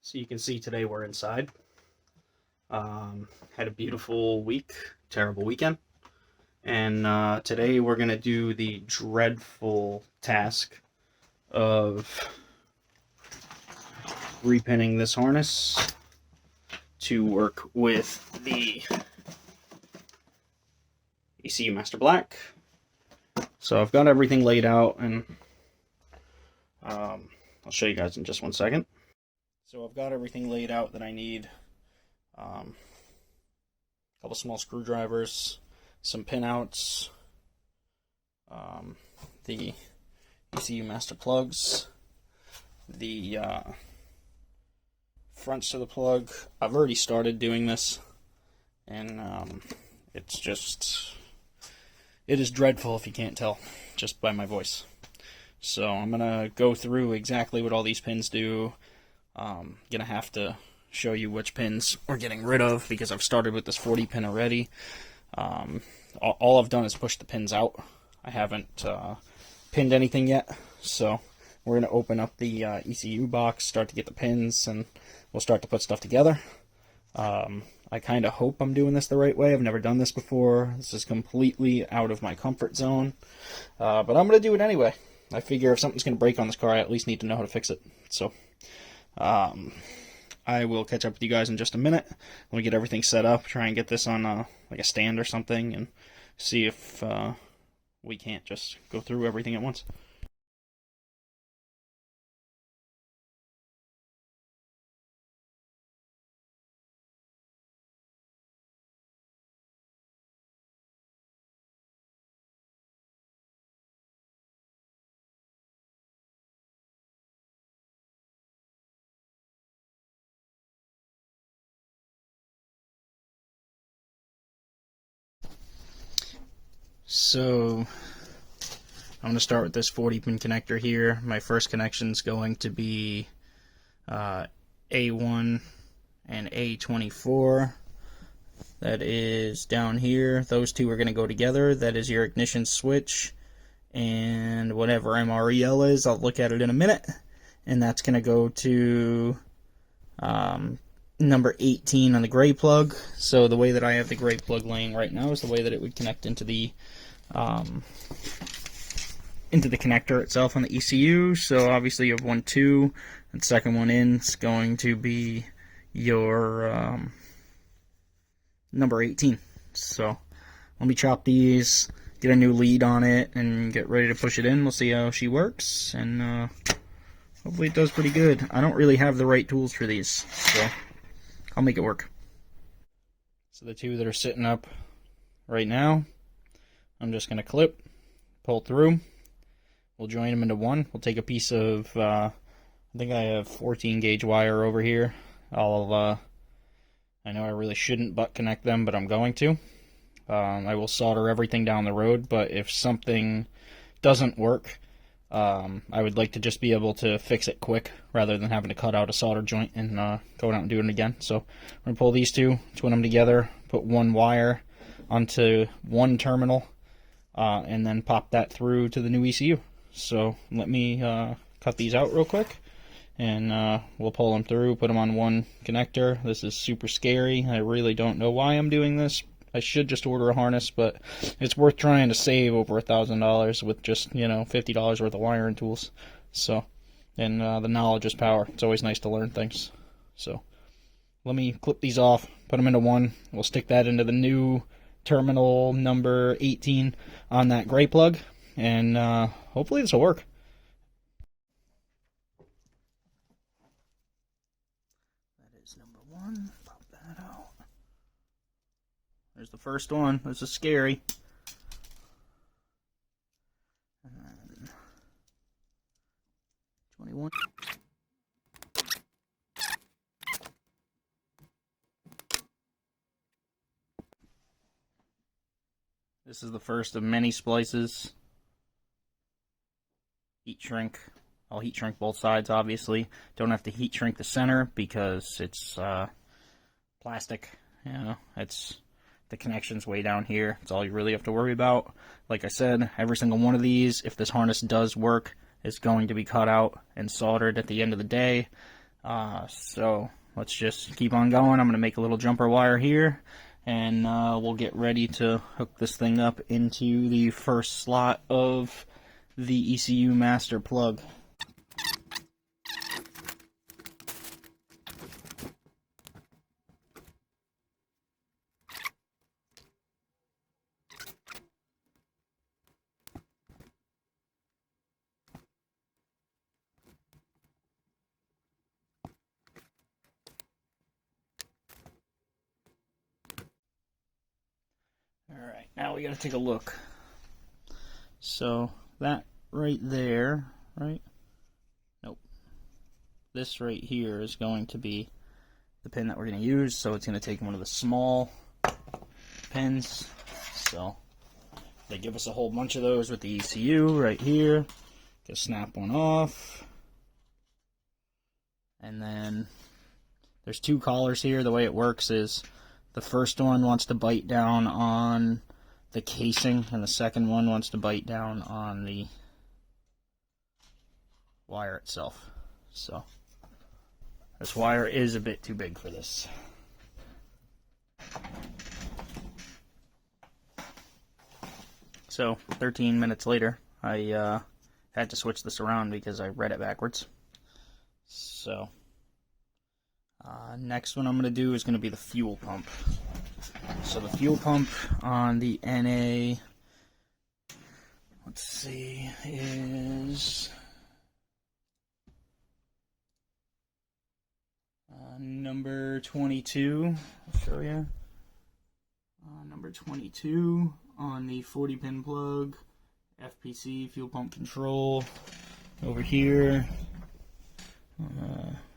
So you can see today we're inside. Had a beautiful week, terrible weekend. And today we're going to do the dreadful task of repinning this harness to work with the Ecumaster Black. So I've got everything laid out, and I'll show you guys in just one second. So I've got everything laid out that I need. A couple small screwdrivers, some pinouts, the Ecumaster plugs, the fronts of the plug. I've already started doing this, and it is dreadful if you can't tell just by my voice. So I'm gonna go through exactly what all these pins do. Gonna have to show you which pins we're getting rid of because I've started with this 40 pin already. All I've done is push the pins out. I haven't pinned anything yet, so we're going to open up the ECU box, start to get the pins, and we'll start to put stuff together. I kind of hope I'm doing this the right way. I've never done this before. This is completely out of my comfort zone, but I'm going to do it anyway. I figure if something's going to break on this car, I at least need to know how to fix it. So I will catch up with you guys in just a minute. Let me get everything set up, try and get this on like a stand or something, and see if we can't just go through everything at once. So I'm going to start with this 40 pin connector here. My first connection is going to be A1 and A24. That is down here. Those two are going to go together. That is your ignition switch. And whatever MREL is, I'll look at it in a minute. And that's going to go to number 18 on the gray plug. So the way that I have the gray plug laying right now is the way that it would connect into the connector itself on the ECU. So obviously you have 1, 2, and the second one in is going to be your number 18. So let me chop these, get a new lead on it, and get ready to push it in. We'll see how she works, and hopefully it does pretty good. I don't really have the right tools for these, so I'll make it work. So the two that are sitting up right now, I'm just going to clip, pull through. We'll join them into one. We'll take a piece of, I think I have 14 gauge wire over here. I know I really shouldn't butt connect them, but I'm going to. I will solder everything down the road, but if something doesn't work, I would like to just be able to fix it quick rather than having to cut out a solder joint and go out and do it again. So I'm going to pull these two, twin them together, put one wire onto one terminal, and then pop that through to the new ECU. So let me cut these out real quick, and we'll pull them through, put them on one connector. This is super scary. I really don't know why I'm doing this. I should just order a harness, but it's worth trying to save over $1,000 with just, $50 worth of wire and tools. So, and the knowledge is power. It's always nice to learn things. So let me clip these off, put them into one. We'll stick that into the new terminal number 18 on that gray plug, and hopefully this will work. That is number 1. Pop that out. There's the first one. This is scary. And then 21. This is the first of many splices. Heat shrink. I'll heat shrink both sides, obviously. Don't have to heat shrink the center because it's plastic. It's the connection's way down here. That's all you really have to worry about. Like I said, every single one of these, if this harness does work, is going to be cut out and soldered at the end of the day. So let's just keep on going. I'm going to make a little jumper wire here, and we'll get ready to hook this thing up into the first slot of the ECU master plug. Alright, now we gotta take a look. So, that right there, right? Nope. This right here is going to be the pin that we're going to use, so it's going to take one of the small pins. So, they give us a whole bunch of those with the ECU right here. Just snap one off. And then, there's two collars here. The way it works is the first one wants to bite down on the casing, and the second one wants to bite down on the wire itself. So, this wire is a bit too big for this. So, 13 minutes later, I had to switch this around because I read it backwards. So, next one I'm going to do is going to be the fuel pump. So the fuel pump on the NA, let's see, is number 22. I'll show you. Number 22 on the 40 pin plug, FPC fuel pump control. Over here,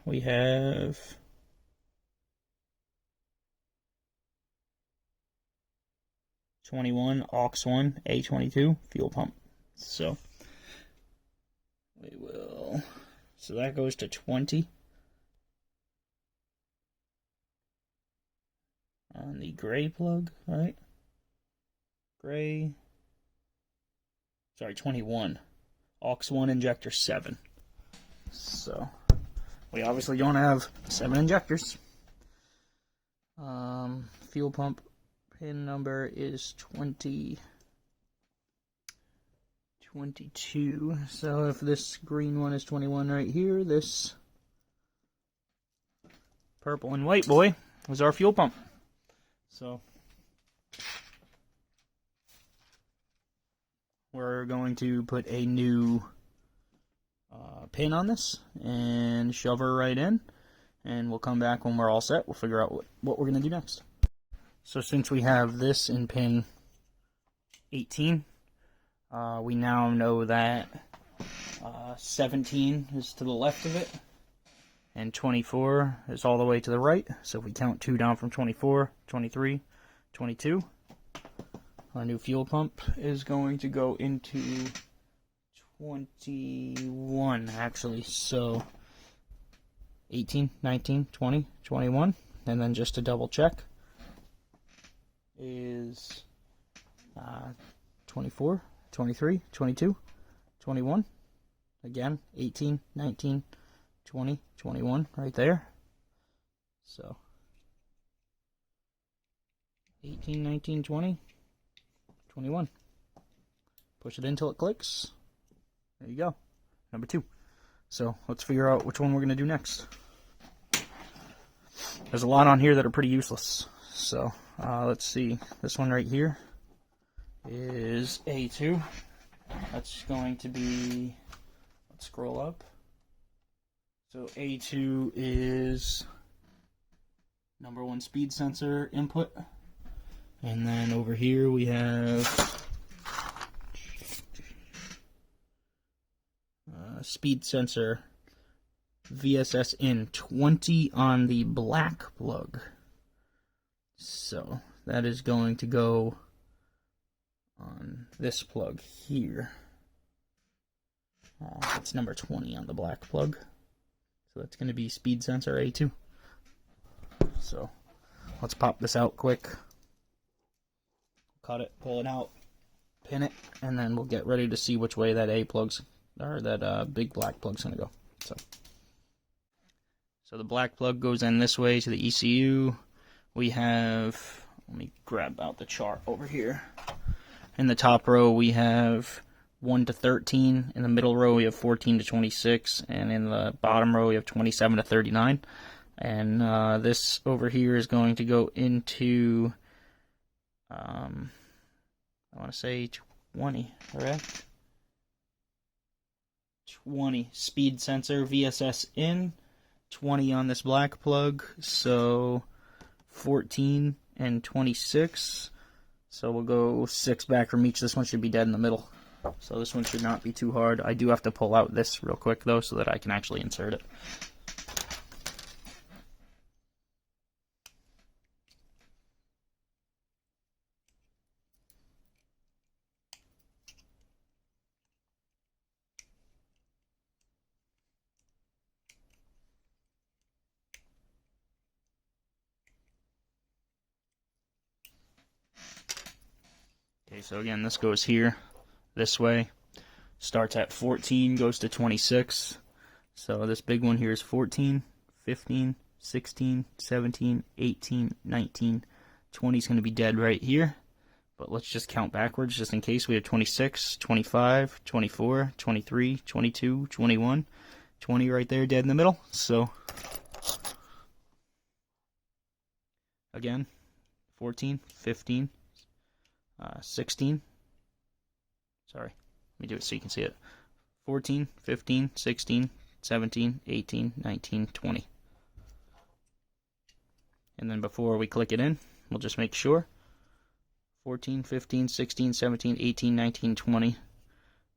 we have 21 aux 1 A22 fuel pump. So we will, so that goes to 20 on the gray plug, right? Gray, sorry, 21 aux 1 injector 7. So we obviously don't have 7 injectors. Fuel pump pin number is 22. So if this green one is 21 right here, this purple and white boy was our fuel pump. So we're going to put a new pin on this and shove her right in, and we'll come back when we're all set. We'll figure out what we're going to do next. So since we have this in pin 18, we now know that 17 is to the left of it, and 24 is all the way to the right. So if we count 2 down from 24, 23, 22, our new fuel pump is going to go into 21, actually. So 18, 19, 20, 21, and then just to double check is 24, 23, 22, 21, again 18, 19, 20, 21 right there. So 18, 19, 20, 21. Push it in until it clicks. There you go. Number 2. So let's figure out which one we're going to do next. There's a lot on here that are pretty useless. So let's see. This one right here is A2. That's going to be, let's scroll up. So A2 is number 1 speed sensor input. And then over here we have speed sensor VSS in 20 on the black plug. So that is going to go on this plug here. It's number 20 on the black plug. So that's going to be speed sensor A2. So let's pop this out quick. Cut it, pull it out, pin it, and then we'll get ready to see which way that A plug's, or that big black plug's going to go. So the black plug goes in this way to the ECU. We have, let me grab out the chart over here. In the top row we have 1 to 13. In the middle row we have 14 to 26. And in the bottom row we have 27 to 39. And this over here is going to go into, I want to say 20, correct? 20 speed sensor VSS in. 20 on this black plug, so 14 and 26. So we'll go 6 back from each. This one should be dead in the middle. So this one should not be too hard. I do have to pull out this real quick though so that I can actually insert it. Okay, so again, this goes here, this way, starts at 14, goes to 26, so this big one here is 14, 15, 16, 17, 18, 19, 20 is going to be dead right here, but let's just count backwards just in case. We have 26, 25, 24, 23, 22, 21, 20 right there dead in the middle, so again, 14, 15, 16, sorry, let me do it so you can see it, 14, 15, 16, 17, 18, 19, 20. And then before we click it in, we'll just make sure, 14, 15, 16, 17, 18, 19, 20,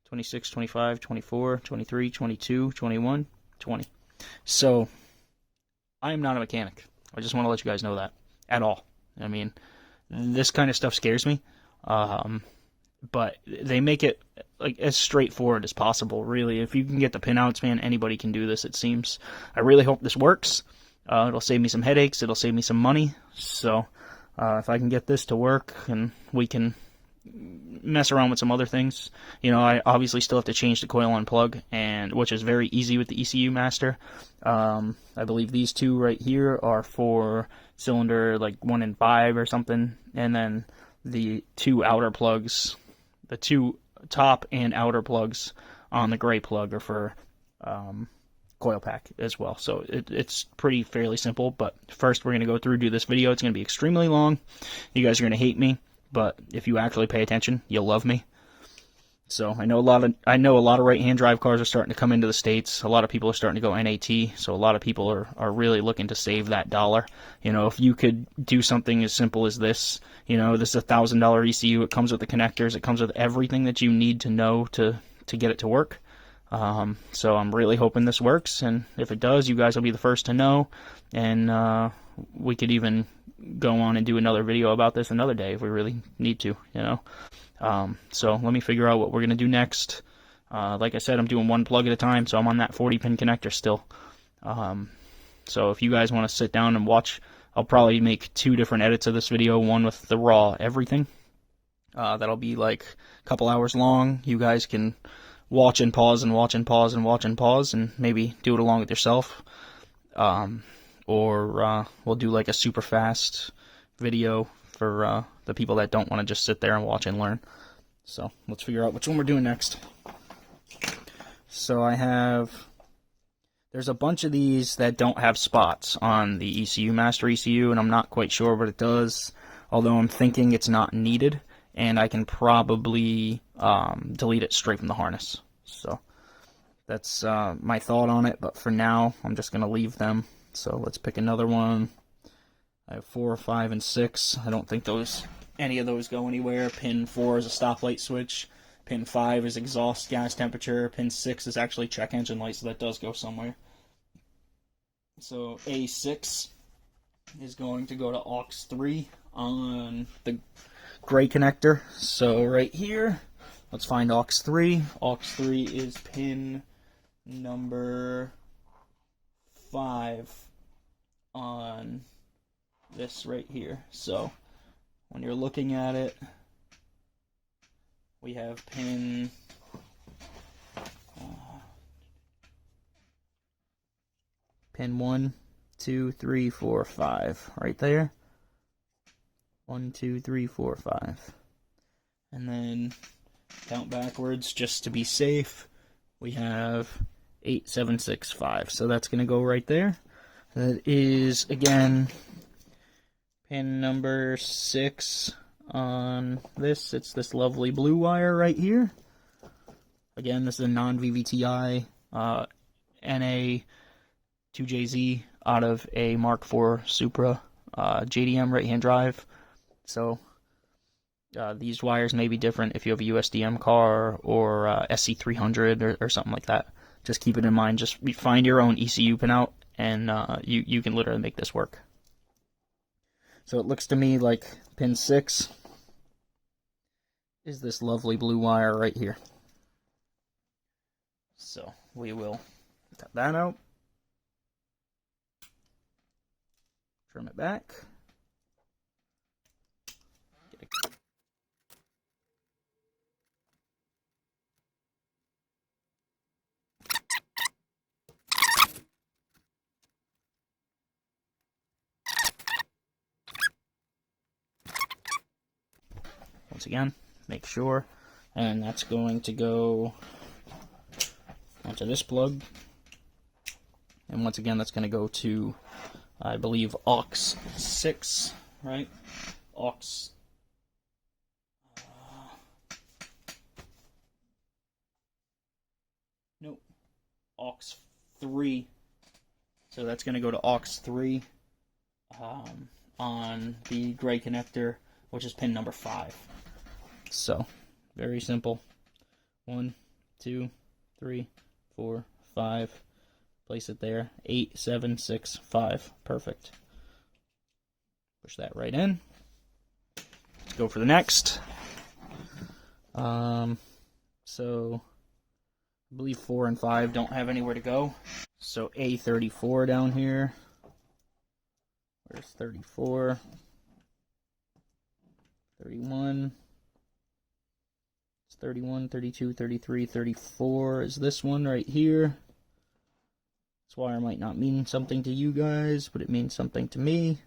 26, 25, 24, 23, 22, 21, 20. So, I am not a mechanic. I just want to let you guys know that, at all. I mean, this kind of stuff scares me. But they make it like as straightforward as possible, really. If you can get the pinouts, man, anybody can do this, it seems. I really hope this works. It'll save me some headaches, it'll save me some money, so if I can get this to work and we can mess around with some other things. You know, I obviously still have to change the coil on plug, and which is very easy with the Ecumaster. I believe these two right here are for cylinder like 1 and 5 or something, and then the 2 outer plugs, the 2 top and outer plugs on the gray plug are for coil pack as well. So it's pretty fairly simple, but first we're going to go through, do this video. It's going to be extremely long. You guys are going to hate me, but if you actually pay attention, you'll love me. So I know a lot of right-hand drive cars are starting to come into the States. A lot of people are starting to go NAT, so a lot of people are really looking to save that dollar. You know, if you could do something as simple as this, you know, this is a $1,000 ECU. It comes with the connectors. It comes with everything that you need to know to get it to work. So I'm really hoping this works, and if it does, you guys will be the first to know, and we could even go on and do another video about this another day if we really need to, you know. So let me figure out what we're going to do next. Like I said, I'm doing 1 plug at a time, so I'm on that 40-pin connector still. So if you guys want to sit down and watch, I'll probably make 2 different edits of this video, one with the raw everything. That'll be like a couple hours long. You guys can watch and pause and watch and pause and watch and pause and maybe do it along with yourself. Or we'll do like a super fast video for the people that don't want to just sit there and watch and learn. So let's figure out which one we're doing next. So there's a bunch of these that don't have spots on the Ecumaster ECU, and I'm not quite sure what it does, although I'm thinking it's not needed, and I can probably delete it straight from the harness. So that's my thought on it, but for now I'm just going to leave them. So let's pick another one. I have 4, 5, and 6. I don't think any of those go anywhere. Pin 4 is a stoplight switch. Pin 5 is exhaust gas temperature. Pin 6 is actually check engine light, so that does go somewhere. So A6 is going to go to aux 3 on the gray connector. So right here, let's find aux 3. Aux 3 is pin number 5 on this right here. So when you're looking at it, we have pin pin 1, 2, 3, 4, 5, right there. 1, 2, 3, 4, 5. And then count backwards just to be safe. We have 8, 7, 6, 5. So that's going to go right there. That is, again, pin number 6 on this. It's this lovely blue wire right here. Again, this is a non-VVTi NA 2JZ out of a Mk4 Supra JDM right-hand drive. So these wires may be different if you have a USDM car or SC300 or something like that. Just keep it in mind. Just find your own ECU pinout, and you can literally make this work. So it looks to me like pin 6 is this lovely blue wire right here. So we will cut that out, trim it back. Once again, make sure, and that's going to go onto this plug, and once again that's going to go to, I believe, aux 6, right? Aux nope, aux 3. So that's going to go to aux 3 on the gray connector, which is pin number 5. So, very simple. 1, 2, 3, 4, 5. Place it there. 8, 7, 6, 5. Perfect. Push that right in. Let's go for the next. So, I believe 4 and 5 don't have anywhere to go. So, A34 down here. Where's 34? 31. 31, 32, 33, 34 is this one right here. This wire might not mean something to you guys, but it means something to me.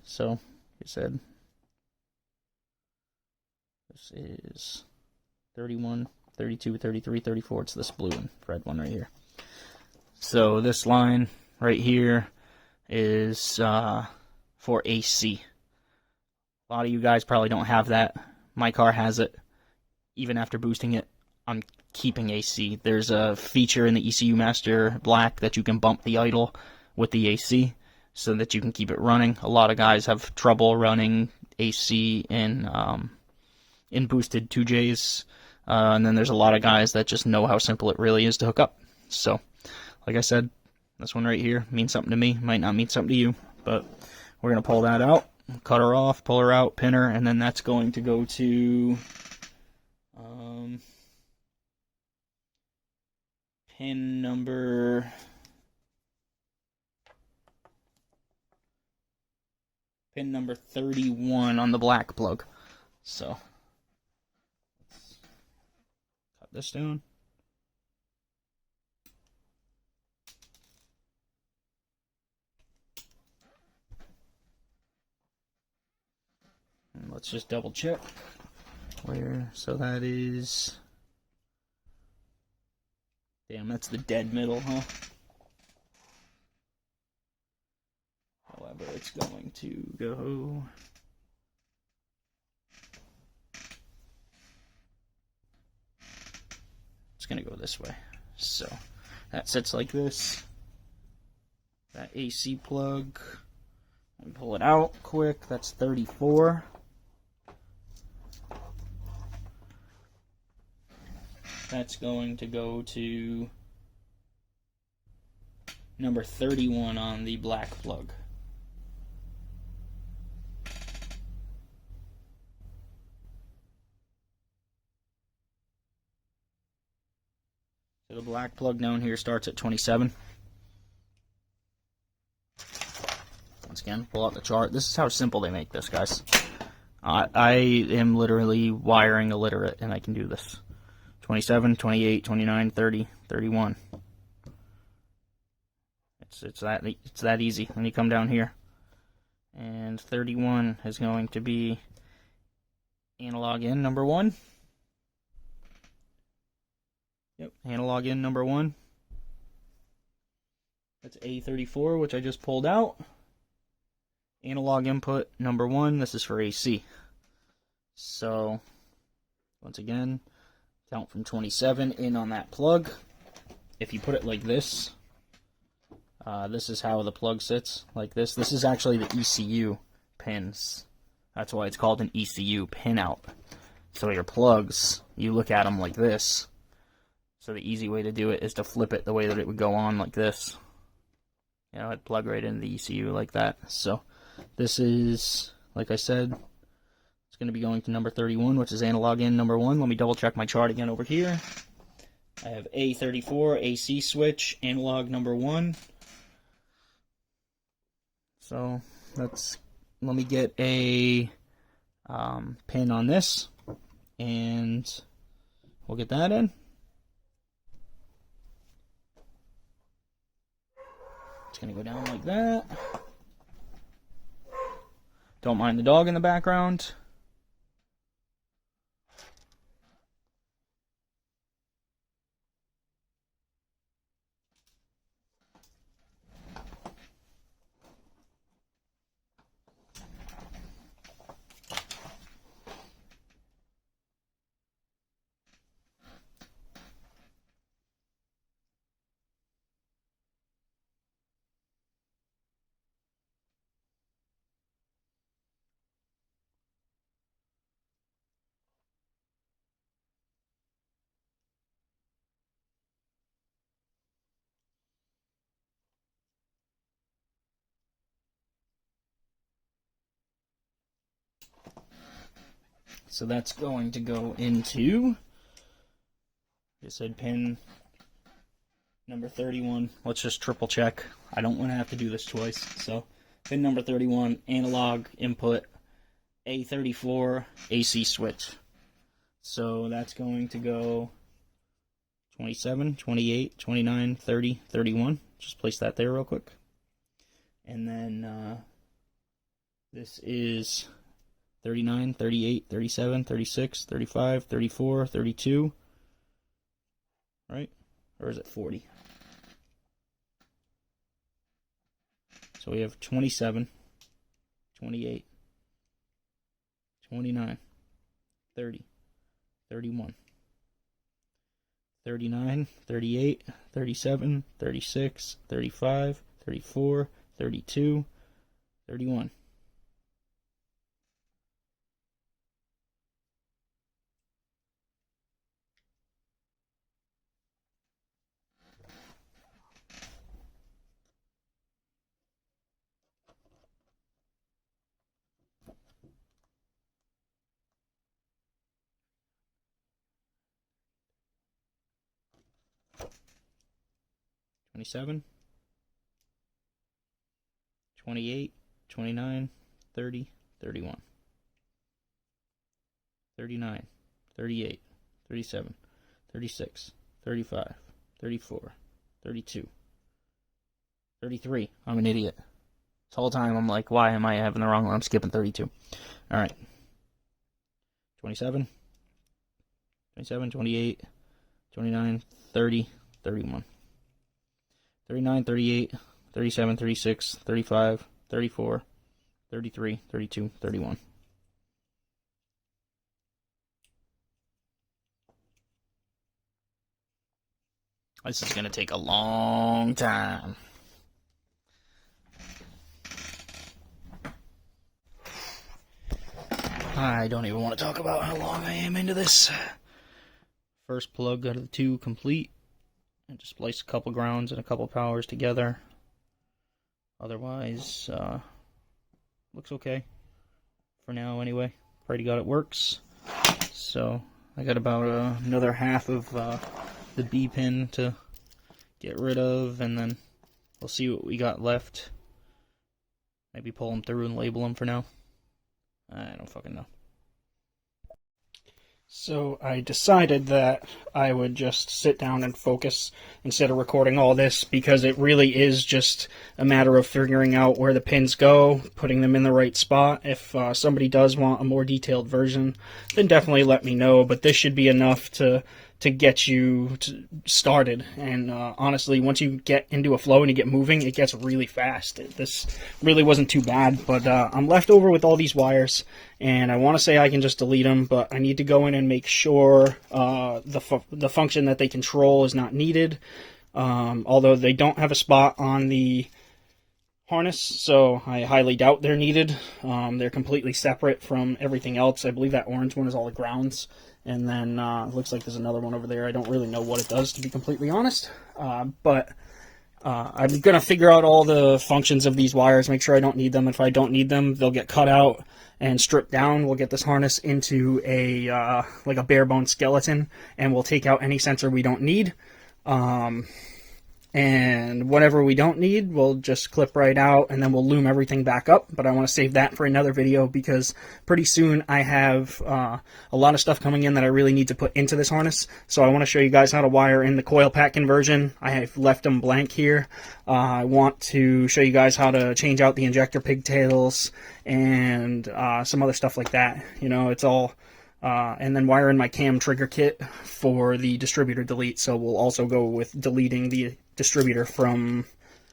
So, like I said, this is 31, 32, 33, 34. It's this blue and red one right here. So this line right here is for AC. A lot of you guys probably don't have that. My car has it. Even after boosting it, I'm keeping AC. There's a feature in the Ecumaster Black that you can bump the idle with the AC so that you can keep it running. A lot of guys have trouble running AC in boosted 2Js, and then there's a lot of guys that just know how simple it really is to hook up. So, like I said, this one right here means something to me. Might not mean something to you, but we're going to pull that out, cut her off, pull her out, pin her, and then that's going to go to pin number 31 on the black plug. So let's cut this down. And let's just double check where. So that is, damn, that's the dead middle, huh? However, it's going to go, it's going to go this way. So that sits like this. That AC plug, let me pull it out quick. That's 34. That's going to go to number 31 on the black plug. So the black plug down here starts at 27. Once again, pull out the chart. This is how simple they make this, guys. I am literally wiring illiterate, and I can do this. 27, 28, 29, 30, 31. It's that easy. When you come down here, and 31 is going to be analog in number 1. Yep, analog in number 1. That's A34, which I just pulled out. Analog input number 1. This is for AC. So, once again, count from 27 in on that plug. If you put it like this, this is how the plug sits, like this. This is actually the ECU pins. That's why it's called an ECU pin out. So your plugs, you look at them like this. So the easy way to do it is to flip it the way that it would go on, like this. You know, I'd plug right into the ECU like that. So this is, like I said, it's going to be going to number 31, which is analog in number 1. Let me double check my chart again over here. I have A34 AC switch, analog number 1. So let me get a pin on this, and we'll get that in. It's going to go down like that. Don't mind the dog in the background. So that's going to go into, like I said, pin number 31. Let's just triple check. I don't want to have to do this twice. So pin number 31, analog input, A34 AC switch. So that's going to go 27, 28, 29, 30, 31. Just place that there real quick. And then this is 39, 38, 37, 36, 35, 34, 32. Right? Or is it 40? So we have 27, 28, 29, 30, 31, 39, 38, 37, 36, 35, 34, 32, 31. Twenty-seven, 28, 29, 30, 31, 39, 38, 37, 36, 35, 34, 32, 33. I'm an idiot. This whole time I'm like, why am I having the wrong one? I'm skipping 32. Alright. 27, 28, 29, 30, 31. 39, 38, 37, 36, 35, 34, 33, 32, 31. This is going to take a long time. I don't even want to talk about how long I am into this. First plug out of the 2 complete. And just place a couple grounds and a couple powers together. Otherwise, looks okay. For now, anyway. Pray to God it works. So, I got about another half of the B pin to get rid of, and then we'll see what we got left. Maybe pull them through and label them for now. I don't fucking know. So I decided that I would just sit down and focus instead of recording all this, because it really is just a matter of figuring out where the pins go, putting them in the right spot. If somebody does want a more detailed version, then definitely let me know, but this should be enough to get you started. And honestly, once you get into a flow and you get moving, it gets really fast. This really wasn't too bad, but I'm left over with all these wires, and I want to say I can just delete them, but I need to go in and make sure the function that they control is not needed, although they don't have a spot on the harness, so I highly doubt they're needed. They're completely separate from everything else. I believe that orange one is all the grounds, and then it looks like there's another one over there. I don't really know what it does, to be completely honest, but I'm going to figure out all the functions of these wires, make sure I don't need them. If I don't need them, they'll get cut out and stripped down. We'll get this harness into a like a bare bone skeleton, and we'll take out any sensor we don't need. And whatever we don't need, we'll just clip right out, and then we'll loom everything back up. But I want to save that for another video, because pretty soon I have a lot of stuff coming in that I really need to put into this harness. So I want to show you guys how to wire in the coil pack conversion. I have left them blank here. I want to show you guys how to change out the injector pigtails and some other stuff like that. You know, it's all... and then wire in my cam trigger kit for the distributor delete. So we'll also go with deleting the distributor from,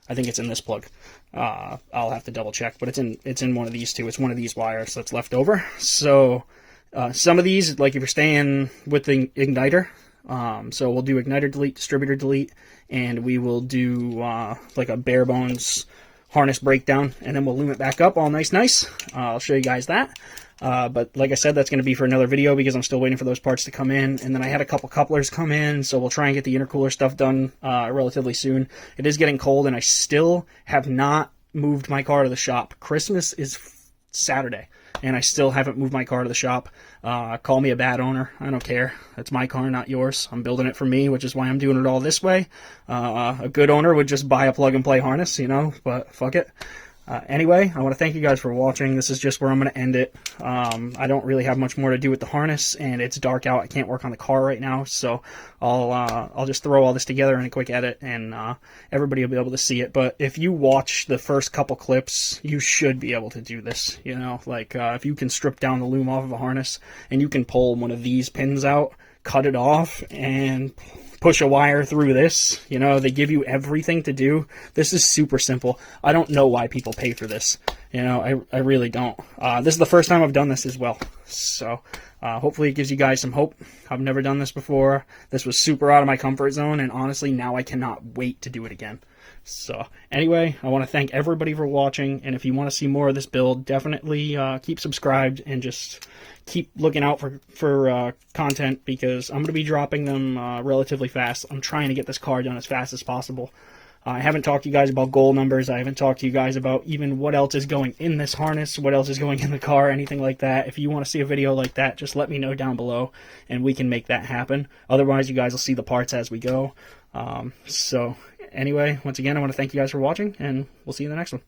I think it's in this plug. I'll have to double check, but it's in one of these two. It's one of these wires that's left over. So some of these, like if you're staying with the igniter, so we'll do igniter delete, distributor delete, and we will do like a bare bones harness breakdown, and then we'll loom it back up all nice. I'll show you guys that. But like I said, that's going to be for another video, because I'm still waiting for those parts to come in. And then I had a couple couplers come in, so we'll try and get the intercooler stuff done relatively soon. It is getting cold, and I still have not moved my car to the shop. Christmas is Saturday, and I still haven't moved my car to the shop. Call me a bad owner. I don't care. It's my car, not yours. I'm building it for me, which is why I'm doing it all this way. A good owner would just buy a plug-and-play harness, you know, but fuck it. Anyway, I want to thank you guys for watching. This is just where I'm going to end it. I don't really have much more to do with the harness, and it's dark out. I can't work on the car right now, so I'll just throw all this together in a quick edit, and everybody will be able to see it. But if you watch the first couple clips, you should be able to do this. You know, like if you can strip down the loom off of a harness, and you can pull one of these pins out, cut it off, and push a wire through this. You know, they give you everything to do. This is super simple. I don't know why people pay for this. You know, I really don't. This is the first time I've done this as well. So hopefully it gives you guys some hope. I've never done this before. This was super out of my comfort zone, and honestly, now I cannot wait to do it again. So anyway, I want to thank everybody for watching, and if you want to see more of this build, definitely keep subscribed and just keep looking out for content, because I'm going to be dropping them relatively fast. I'm trying to get this car done as fast as possible. I haven't talked to you guys about goal numbers. I haven't talked to you guys about even what else is going in this harness, what else is going in the car, anything like that. If you want to see a video like that, just let me know down below, and we can make that happen. Otherwise, you guys will see the parts as we go. So anyway, once again, I want to thank you guys for watching, and we'll see you in the next one.